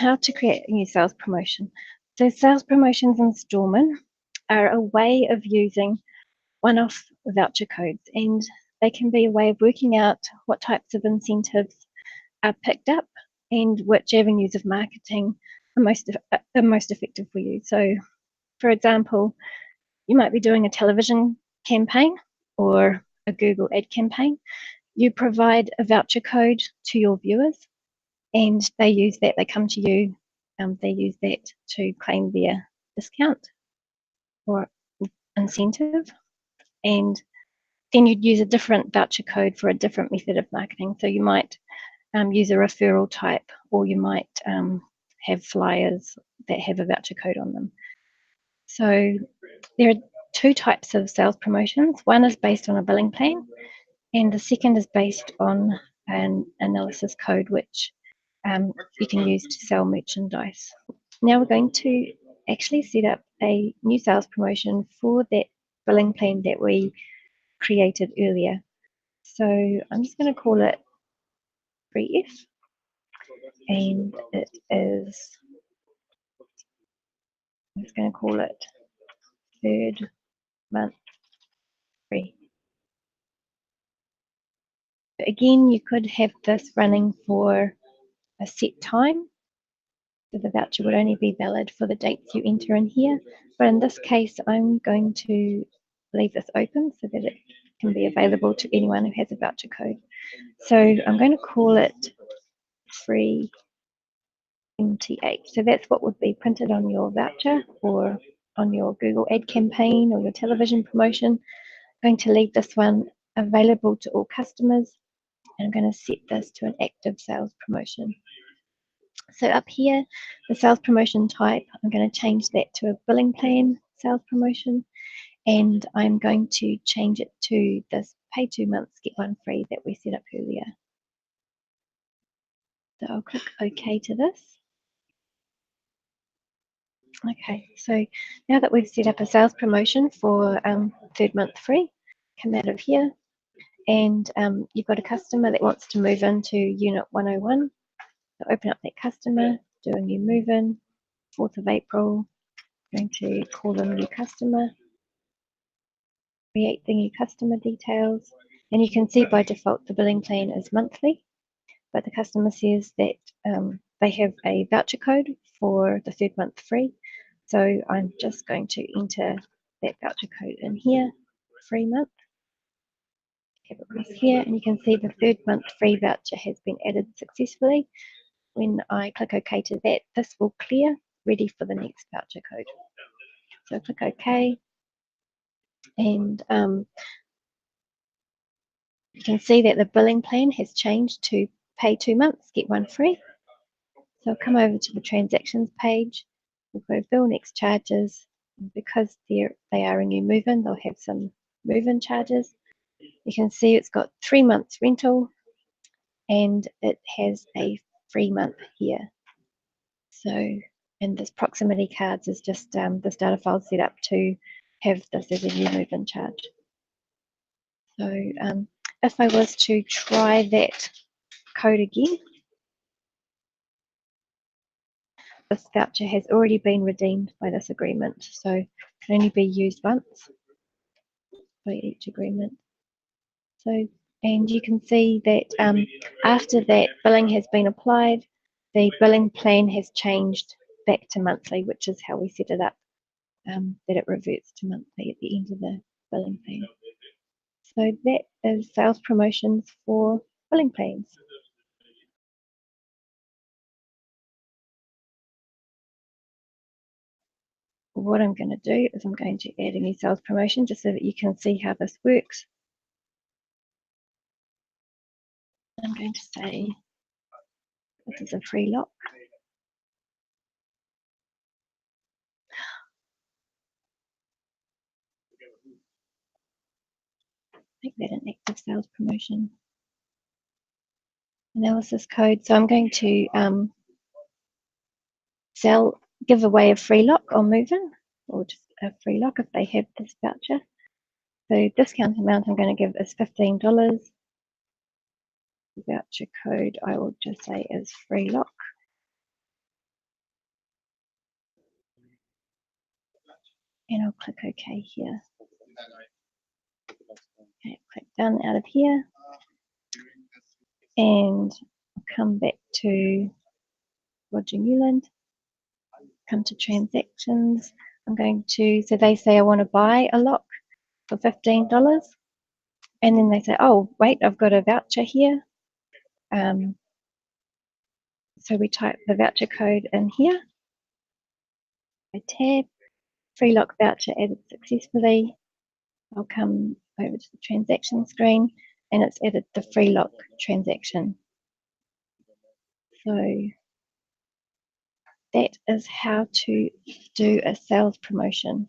how to create a new sales promotion. So sales promotions in Storman are a way of using one-off voucher codes, and they can be a way of working out what types of incentives are picked up and which avenues of marketing are most effective for you. So, for example, you might be doing a television campaign or a Google ad campaign. You provide a voucher code to your viewers, and they use that. They come to you. They use that to claim their discount or incentive, and then you'd use a different voucher code for a different method of marketing. So you might use a referral type, or you might have flyers that have a voucher code on them. So there are two types of sales promotions. One is based on a billing plan, and the second is based on an analysis code, which you can use to sell merchandise. Now we're going to actually set up a new sales promotion for that billing plan that we created earlier. So I'm just going to call it 3F, and it is, I'm just going to call it third month free. Again, you could have this running for a set time, so the voucher would only be valid for the dates you enter in here. But in this case, I'm going to leave this open so that it can be available to anyone who has a voucher code. So I'm going to call it free MT8. So that's what would be printed on your voucher or on your Google ad campaign or your television promotion. I'm going to leave this one available to all customers, and I'm going to set this to an active sales promotion. So up here, the sales promotion type, I'm going to change that to a billing plan sales promotion, and I'm going to change it to this pay 2 months, get one free that we set up earlier. So I'll click OK to this. Okay, so now that we've set up a sales promotion for third month free, come out of here, and you've got a customer that wants to move into Unit 101. So open up that customer, do a new move in, 4th of April, going to call them new customer, create the new customer details, and you can see by default the billing plan is monthly, but the customer says that they have a voucher code for the third month free. So I'm just going to enter that voucher code in here, free month. Have it across here, and you can see the third month free voucher has been added successfully. When I click OK to that, this will clear, ready for the next voucher code. So click OK, and you can see that the billing plan has changed to pay 2 months, get one free. So I'll come over to the transactions page, we'll go bill next charges, and because they are a new move-in, they'll have some move-in charges. You can see it's got 3 months rental, and it has a free month here. So, and this proximity cards is just this data file set up to have this as a new move-in charge. So if I was to try that code again, this voucher has already been redeemed by this agreement, so it can only be used once by each agreement. So, and you can see that after that billing has been applied, the billing plan has changed back to monthly, which is how we set it up, that it reverts to monthly at the end of the billing plan. So that is sales promotions for billing plans. What I'm going to do is I'm going to add a new sales promotion just so that you can see how this works. I'm going to say this is a free lock. Make that an active sales promotion. Analysis code. So I'm going to give away a free lock on move-in, or just a free lock if they have this voucher. So discount amount I'm going to give is $15. The voucher code I will just say is free lock. and I'll click OK here. Okay, click done out of here, and I'll come back to Roger Newland, come to transactions. I'm going to, so they say I want to buy a lock for $15, and then they say, oh wait, I've got a voucher here. So we type the voucher code in here. I tab, free lock voucher added successfully. I'll come over to the transaction screen, and it's added the free lock transaction. So that is how to do a sales promotion.